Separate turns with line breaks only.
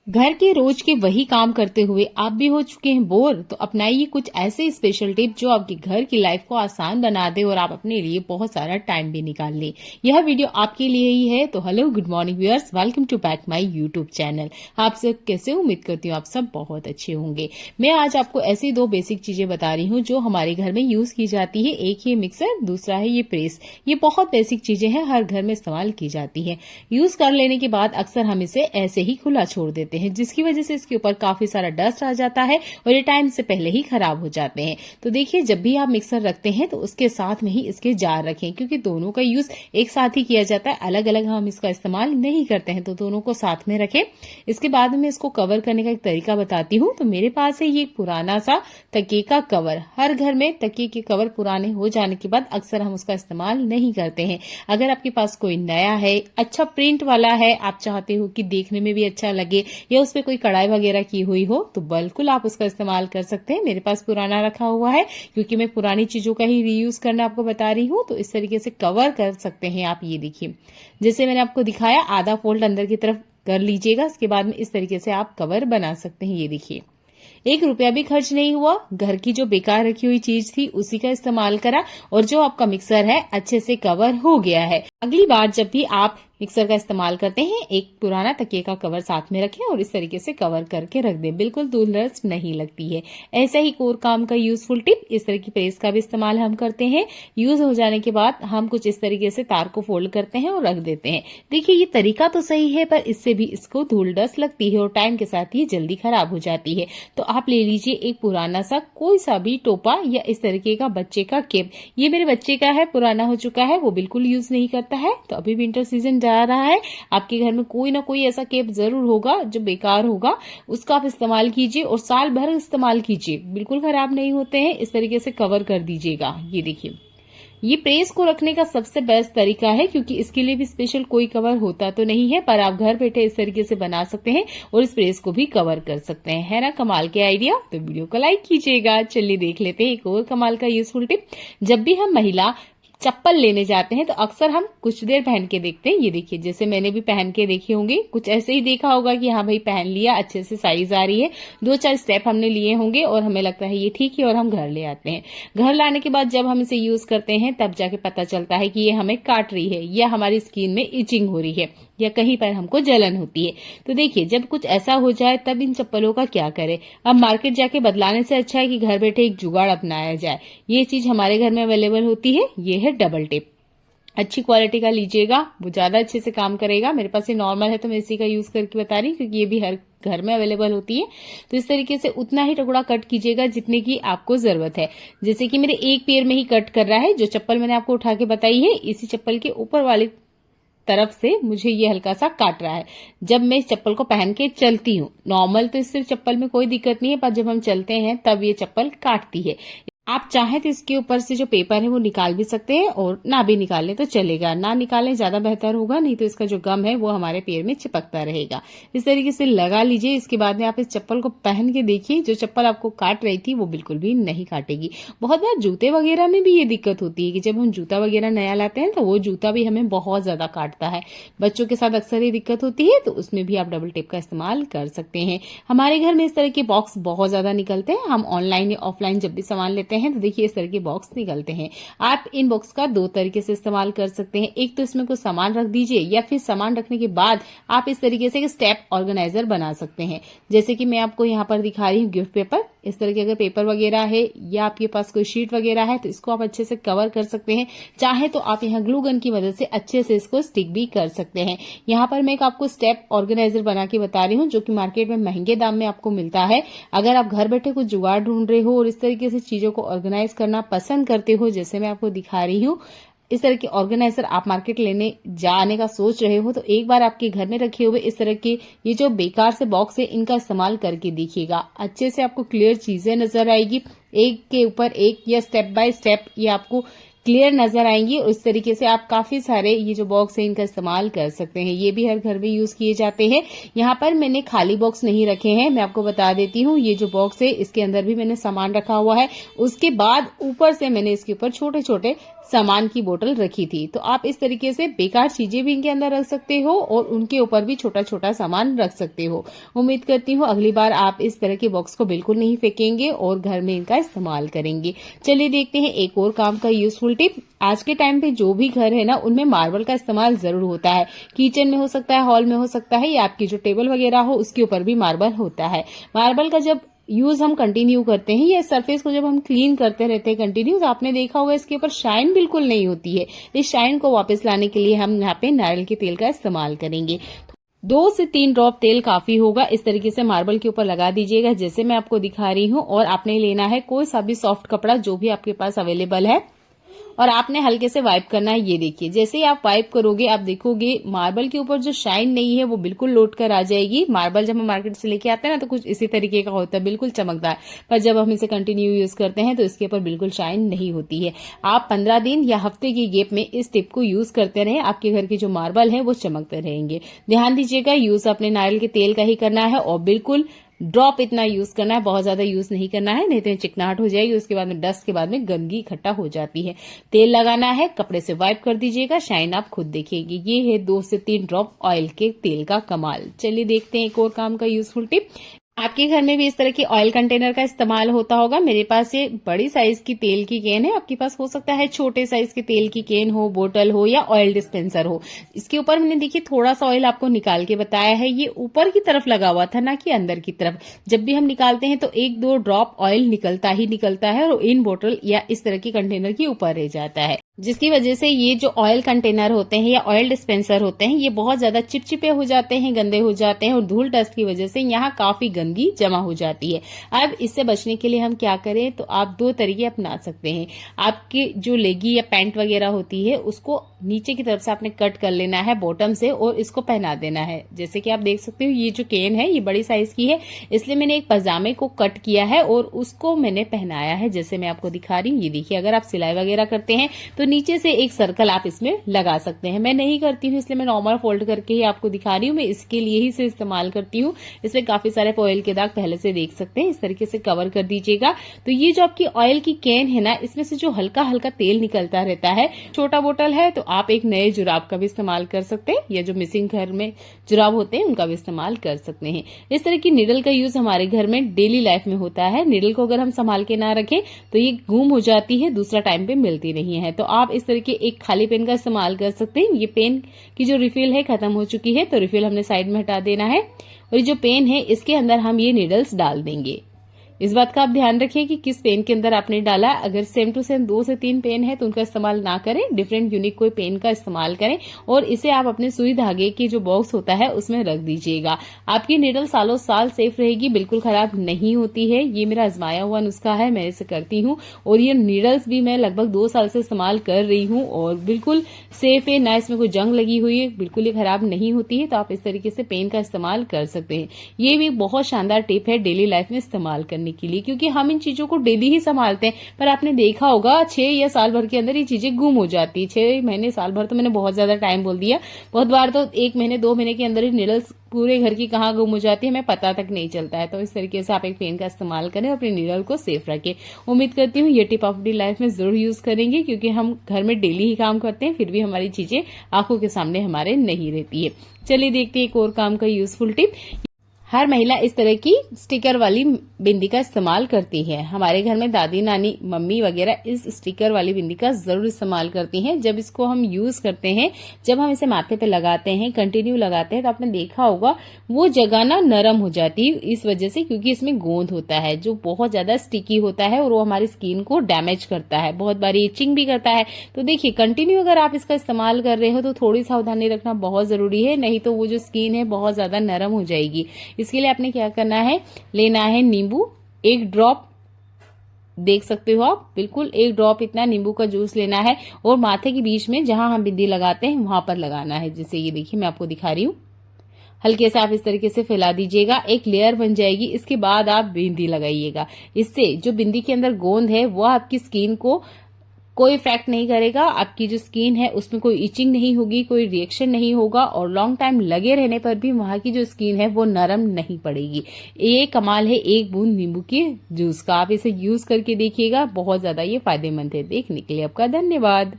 घर के रोज के वही काम करते हुए आप भी हो चुके हैं बोर, तो अपनाइए कुछ ऐसे स्पेशल टिप जो आपके घर की लाइफ को आसान बना दे और आप अपने लिए बहुत सारा टाइम भी निकाल लें। यह वीडियो आपके लिए ही है। तो hello, good morning viewers, welcome to back my YouTube channel. आप सब कैसे? उम्मीद करती हूँ आप सब बहुत अच्छे होंगे। मैं आज आपको ऐसी दो बेसिक चीजें बता रही हूँ जो हमारे घर में यूज की जाती है। एक ये मिक्सर, दूसरा है ये प्रेस। ये बहुत बेसिक चीजें हैं, हर घर में इस्तेमाल की जाती है। यूज कर लेने के बाद अक्सर हम इसे ऐसे ही खुला छोड़ देते हैं, जिसकी वजह से इसके ऊपर काफी सारा डस्ट आ जाता है और ये टाइम से पहले ही खराब हो जाते हैं। तो देखिए, जब भी आप मिक्सर रखते हैं तो उसके साथ में ही इसके जार रखें, क्योंकि दोनों का यूज एक साथ ही किया जाता है। अलग अलग हम इसका इस्तेमाल नहीं करते हैं, तो दोनों को साथ में रखें। इसके बाद में इसको कवर करने का एक तरीका बताती हूँ। तो मेरे पास है ये पुराना सा तकिए का कवर। हर घर में तकिए के कवर पुराने हो जाने के बाद अक्सर हम उसका इस्तेमाल नहीं करते हैं। अगर आपके पास कोई नया है, अच्छा प्रिंट वाला है, आप चाहते हो कि देखने में भी अच्छा लगे या उस पर कोई कढ़ाई वगैरह की हुई हो, तो बिल्कुल आप उसका इस्तेमाल कर सकते हैं। मेरे पास पुराना रखा हुआ है, क्योंकि मैं पुरानी चीजों का ही रीयूज करना आपको बता रही हूँ। तो इस तरीके से कवर कर सकते हैं आप। ये देखिए, जैसे मैंने आपको दिखाया, आधा फोल्ड अंदर की तरफ कर लीजिएगा। इसके बाद में इस तरीके से आप कवर बना सकते हैं। ये देखिए, 1 रुपया भी खर्च नहीं हुआ। घर की जो बेकार रखी हुई चीज थी उसी का इस्तेमाल करा और जो आपका मिक्सर है अच्छे से कवर हो गया है। अगली बार जब भी आप मिक्सर का इस्तेमाल करते हैं, एक पुराना तकिए का कवर साथ में रखें और इस तरीके से कवर करके रख दें। बिल्कुल धूल डस्ट नहीं लगती है। ऐसा ही कोर काम का यूजफुल टिप, इस तरह की प्रेस का भी इस्तेमाल हम करते हैं। यूज हो जाने के बाद हम कुछ इस तरीके से तार को फोल्ड करते हैं और रख देते हैं। देखिए, ये तरीका तो सही है, पर इससे भी इसको धूल डस्ट लगती है और टाइम के साथ ये जल्दी खराब हो जाती है। तो आप ले लीजिए एक पुराना सा कोई सा भी टोपा या इस तरीके का बच्चे का केप। ये मेरे बच्चे का है, पुराना हो चुका है, वो बिल्कुल यूज नहीं करता है। तो अभी विंटर सीजन जा रहा है, आपके घर में कोई ना कोई ऐसा केप जरूर होगा जो बेकार होगा, उसका आप इस्तेमाल कीजिए और साल भर इस्तेमाल कीजिए, बिल्कुल खराब नहीं होते हैं। इस तरीके से कवर कर दीजिएगा। ये देखिए, ये प्रेस को रखने का सबसे बेस्ट तरीका है, क्योंकि इसके लिए भी स्पेशल कोई कवर होता तो नहीं है, पर आप घर बैठे इस तरीके से बना सकते हैं और इस प्रेस को भी कवर कर सकते हैं। है ना कमाल के आइडिया? तो वीडियो को लाइक कीजिएगा। चलिए देख लेते हैं एक और कमाल का यूजफुल टिप। जब भी हम महिला चप्पल लेने जाते हैं तो अक्सर हम कुछ देर पहन के देखते हैं। ये देखिए, जैसे मैंने भी पहन के देखे होंगे, कुछ ऐसे ही देखा होगा कि हाँ भाई पहन लिया, अच्छे से साइज आ रही है, 2-4 स्टेप हमने लिए होंगे और हमें लगता है ये ठीक है और हम घर ले आते हैं। घर लाने के बाद जब हम इसे यूज करते हैं तब जाके पता चलता है कि ये हमें काट रही है या हमारी स्किन में इचिंग हो रही है या कहीं पर हमको जलन होती है। तो देखिए, जब कुछ ऐसा हो जाए तब इन चप्पलों का क्या करें? अब मार्केट जाके बदलाने से अच्छा है कि घर बैठे एक जुगाड़ अपनाया जाए। ये चीज हमारे घर में अवेलेबल होती है। ये है डबल टेप। अच्छी क्वालिटी का लीजिएगा, वो ज्यादा अच्छे से काम करेगा। मेरे पास ये नॉर्मल है तो मैं इसी का यूज करके बता रही हूँ, क्योंकि ये भी हर घर में अवेलेबल होती है। तो इस तरीके से उतना ही टुकड़ा कट कीजिएगा जितने की आपको जरूरत है। जैसे कि मेरे एक पैर में ही कट कर रहा है। जो चप्पल मैंने आपको उठा के बताई है, इसी चप्पल के ऊपर वाली तरफ से मुझे ये हल्का सा काट रहा है। जब मैं इस चप्पल को पहन के चलती हूँ, नॉर्मल तो इससे चप्पल में कोई दिक्कत नहीं है, पर जब हम चलते हैं तब ये चप्पल काटती है। आप चाहें तो इसके ऊपर से जो पेपर है वो निकाल भी सकते हैं और ना भी निकालें तो चलेगा। ना निकालें ज्यादा बेहतर होगा, नहीं तो इसका जो गम है वो हमारे पैर में चिपकता रहेगा। इस तरीके से लगा लीजिए। इसके बाद में आप इस चप्पल को पहन के देखिए, जो चप्पल आपको काट रही थी वो बिल्कुल भी नहीं काटेगी। बहुत बार जूते वगैरह में भी ये दिक्कत होती है कि जब हम जूता वगैरह नया लाते हैं तो वो जूता भी हमें बहुत ज्यादा काटता है। बच्चों के साथ अक्सर ये दिक्कत होती है, तो उसमें भी आप डबल टेप का इस्तेमाल कर सकते हैं। हमारे घर में इस तरह के बॉक्स बहुत ज्यादा निकलते हैं। हम ऑनलाइन या ऑफलाइन जब भी सामान लेते हैं तो देखिए इस तरह के बॉक्स निकलते हैं। आप इन बॉक्स का 2 तरीके से इस्तेमाल कर सकते हैं। एक तो इसमें कुछ सामान रख दीजिए, या फिर सामान रखने के बाद आप इस तरीके से स्टेप ऑर्गेनाइजर बना सकते हैं। जैसे कि मैं आपको यहाँ पर दिखा रही हूँ गिफ्ट पेपर। इस तरह के अगर पेपर वगैरह है या आपके पास कोई शीट वगैरह है तो इसको आप अच्छे से कवर कर सकते हैं। चाहे तो आप यहाँ ग्लू गन की मदद से अच्छे से इसको स्टिक भी कर सकते हैं। यहाँ पर मैं एक आपको स्टेप ऑर्गेनाइजर बना के बता रही हूँ, जो कि मार्केट में महंगे दाम में आपको मिलता है। अगर आप घर बैठे कुछ जुगाड़ ढूंढ रहे हो और इस तरीके से चीजों को ऑर्गेनाइज करना पसंद करते हो, जैसे मैं आपको दिखा रही हूँ, इस तरह के ऑर्गेनाइजर आप मार्केट लेने जाने का सोच रहे हो, तो एक बार आपके घर में रखे हुए इस तरह के ये जो बेकार से बॉक्स है इनका इस्तेमाल करके देखिएगा। अच्छे से आपको क्लियर चीजें नजर आएगी, एक के ऊपर एक या स्टेप बाय स्टेप ये आपको क्लियर नजर आएंगी। और इस तरीके से आप काफी सारे ये जो बॉक्स है इनका इस्तेमाल कर सकते हैं। ये भी हर घर में यूज किए जाते हैं। यहाँ पर मैंने खाली बॉक्स नहीं रखे हैं, मैं आपको बता देती हूँ। ये जो बॉक्स है इसके अंदर भी मैंने सामान रखा हुआ है। उसके बाद ऊपर से मैंने इसके ऊपर छोटे छोटे सामान की बोतल रखी थी। तो आप इस तरीके से बेकार चीजें भी इनके अंदर रख सकते हो और उनके ऊपर भी छोटा छोटा सामान रख सकते हो। उम्मीद करती हूँ अगली बार आप इस तरह के बॉक्स को बिल्कुल नहीं फेंकेंगे और घर में इनका इस्तेमाल करेंगे। चलिए देखते हैं एक और काम का यूजफुल टिप। आज के टाइम पे जो भी घर है ना, उनमें मार्बल का इस्तेमाल जरूर होता है। किचन में हो सकता है, हॉल में हो सकता है, या आपकी जो टेबल वगैरह हो उसके ऊपर भी मार्बल होता है। मार्बल का जब यूज हम कंटिन्यू करते हैं, या सरफेस को जब हम क्लीन करते रहते हैं कंटिन्यू, तो आपने देखा होगा इसके ऊपर शाइन बिल्कुल नहीं होती है। इस शाइन को वापस लाने के लिए हम यहाँ पे नारियल के तेल का इस्तेमाल करेंगे। 2 से 3 ड्रॉप तेल काफी होगा। इस तरीके से मार्बल के ऊपर लगा दीजिएगा जैसे मैं आपको दिखा रही हूँ। और आपने लेना है कोई सा भी सॉफ्ट कपड़ा जो भी आपके पास अवेलेबल है, और आपने हल्के से वाइप करना है। ये देखिए, जैसे ही आप वाइप करोगे आप देखोगे मार्बल के ऊपर जो शाइन नहीं है वो बिल्कुल लौट कर आ जाएगी। मार्बल जब हम मार्केट से लेके आते हैं ना, तो कुछ इसी तरीके का होता है, बिल्कुल चमकदार। पर जब हम इसे कंटिन्यू यूज करते हैं तो इसके ऊपर बिल्कुल शाइन नहीं होती है। आप 15 दिन या हफ्ते की गैप में इस टिप को यूज करते रहें, आपके घर के जो मार्बल है वो चमकते रहेंगे। ध्यान दीजिएगा, यूज अपने नारियल के तेल का ही करना है और बिल्कुल ड्रॉप इतना यूज करना है, बहुत ज्यादा यूज नहीं करना है, नहीं तो चिकनाहट हो जाएगी। उसके बाद में डस्ट के बाद में गंदगी इकट्ठा हो जाती है। तेल लगाना है, कपड़े से वाइप कर दीजिएगा, शाइन आप खुद देखिएगी। ये है 2 से 3 ड्रॉप ऑयल के तेल का कमाल। चलिए देखते हैं एक और काम का यूजफुल टिप। आपके घर में भी इस तरह की ऑयल कंटेनर का इस्तेमाल होता होगा। मेरे पास ये बड़ी साइज की तेल की कैन है, आपके पास हो सकता है छोटे साइज की तेल की कैन हो, बोतल हो या ऑयल डिस्पेंसर हो। इसके ऊपर मैंने देखिए थोड़ा सा ऑयल आपको निकाल के बताया है, ये ऊपर की तरफ लगा हुआ था, ना कि अंदर की तरफ। जब भी हम निकालते हैं तो 1-2 ड्रॉप ऑयल निकलता ही निकलता है और इन बोतल या इस तरह की कंटेनर के ऊपर रह जाता है, जिसकी वजह से ये जो ऑयल कंटेनर होते हैं या ऑयल डिस्पेंसर होते हैं ये बहुत ज्यादा चिपचिपे हो जाते हैं, गंदे हो जाते हैं, और धूल डस्ट की वजह से यहाँ काफी गंदगी जमा हो जाती है। अब इससे बचने के लिए हम क्या करें, तो आप 2 तरीके अपना सकते हैं। आपकी जो लेगी या पैंट वगैरह होती है उसको नीचे की तरफ से आपने कट कर लेना है बॉटम से और इसको पहना देना है। जैसे कि आप देख सकते हो ये जो केन है ये बड़ी साइज की है, इसलिए मैंने एक पजामे को कट किया है और उसको मैंने पहनाया है जैसे मैं आपको दिखा रही हूँ। ये देखिए, अगर आप सिलाई वगैरह करते हैं तो नीचे से एक सर्कल आप इसमें लगा सकते हैं। मैं नहीं करती हूँ इसलिए मैं नॉर्मल फोल्ड करके ही आपको दिखा रही हूँ। मैं इसके लिए ही इसे इस्तेमाल करती हूँ। इसमें काफी सारे ऑयल के दाग पहले से देख सकते हैं। इस तरीके से कवर कर दीजिएगा। तो ये जो आपकी ऑयल की कैन है ना, इसमें से जो हल्का हल्का तेल निकलता रहता है, छोटा बोतल है तो आप एक नए जुराब का भी इस्तेमाल कर सकते हैं, या जो मिसिंग घर में जुराब होते हैं उनका भी इस्तेमाल कर सकते हैं। इस तरह की निडल का यूज हमारे घर में डेली लाइफ में होता है। निडल को अगर हम संभाल के ना रखें तो ये गुम हो जाती है, दूसरा टाइम पे मिलती नहीं है। तो आप इस तरह के एक खाली पेन का इस्तेमाल कर सकते हैं। ये पेन की जो रिफिल है खत्म हो चुकी है, तो रिफिल हमने साइड में हटा देना है, और ये जो पेन है इसके अंदर हम ये निडल्स डाल देंगे। इस बात का आप ध्यान रखिए कि किस पेन के अंदर आपने डाला। अगर सेम टू सेम 2 से 3 पेन है तो उनका इस्तेमाल ना करें, डिफरेंट यूनिक कोई पेन का इस्तेमाल करें, और इसे आप अपने सुई धागे की जो बॉक्स होता है उसमें रख दीजिएगा। आपकी निडल सालों साल सेफ रहेगी, बिल्कुल खराब नहीं होती है। ये मेरा आजमाया हुआ नुस्खा है, मैं इसे करती हूँ, और ये निडल्स भी मैं लगभग 2 साल से इस्तेमाल कर रही हूँ और बिल्कुल सेफ है, ना इसमें कोई जंग लगी हुई है, बिल्कुल ही खराब नहीं होती है। तो आप इस तरीके से पेन का इस्तेमाल कर सकते हैं। ये भी बहुत शानदार टिप है डेली लाइफ में इस्तेमाल करने के लिए, क्योंकि हम इन चीजों को डेली ही संभालते हैं। पर आपने देखा होगा 6 या साल भर के अंदर ये चीजें गुम हो जाती है। 6 महीने साल भर तो मैंने बहुत ज्यादा टाइम बोल दिया, बहुत बार तो 1 महीने 2 महीने के अंदर ही निडल्स पूरे घर की कहाँ गुम हो जाती है हमें पता तक नहीं चलता है। तो इस तरीके से आप एक पेन का इस्तेमाल करें और अपनी निडल को सेफ रखें। उम्मीद करती हूँ ये टिप आप अपनी लाइफ में जरूर यूज करेंगे, क्योंकि हम घर में डेली ही काम करते हैं, फिर भी हमारी चीजें आंखों के सामने हमारे नहीं रहती है। चलिए देखते हैं एक और काम का यूजफुल टिप। हर महिला इस तरह की स्टिकर वाली बिंदी का इस्तेमाल करती है। हमारे घर में दादी नानी मम्मी वगैरह इस स्टिकर वाली बिंदी का जरूर इस्तेमाल करती हैं। जब इसको हम यूज करते हैं, जब हम इसे माथे पे लगाते हैं, कंटिन्यू लगाते हैं, तो आपने देखा होगा वो जगह ना नरम हो जाती है, इस वजह से क्योंकि इसमें गोंद होता है जो बहुत ज्यादा स्टिकी होता है और वो हमारी स्किन को डैमेज करता है, बहुत बारी इचिंग भी करता है। तो देखिए, कंटिन्यू अगर आप इसका इस्तेमाल कर रहे हो तो थोड़ी सावधानी रखना बहुत जरूरी है, नहीं तो वो जो स्किन है बहुत ज्यादा नरम हो जाएगी। इसके लिए आपने क्या करना है, लेना है नींबू, 1 ड्रॉप, देख सकते हो आप, बिल्कुल 1 ड्रॉप इतना नींबू का जूस लेना है और माथे के बीच में जहां हम बिंदी लगाते हैं वहां पर लगाना है। जैसे ये देखिए मैं आपको दिखा रही हूँ, हल्के से आप इस तरीके से फैला दीजिएगा, एक लेयर बन जाएगी। इसके बाद आप बिंदी लगाइएगा। इससे जो बिंदी के अंदर गोंद है वो आपकी स्किन को कोई इफेक्ट नहीं करेगा, आपकी जो स्किन है उसमें कोई इचिंग नहीं होगी, कोई रिएक्शन नहीं होगा और लॉन्ग टाइम लगे रहने पर भी वहां की जो स्किन है वो नरम नहीं पड़ेगी। ये कमाल है एक बूंद नींबू के जूस का। आप इसे यूज करके देखिएगा, बहुत ज्यादा ये फायदेमंद है। देखने के लिए आपका धन्यवाद।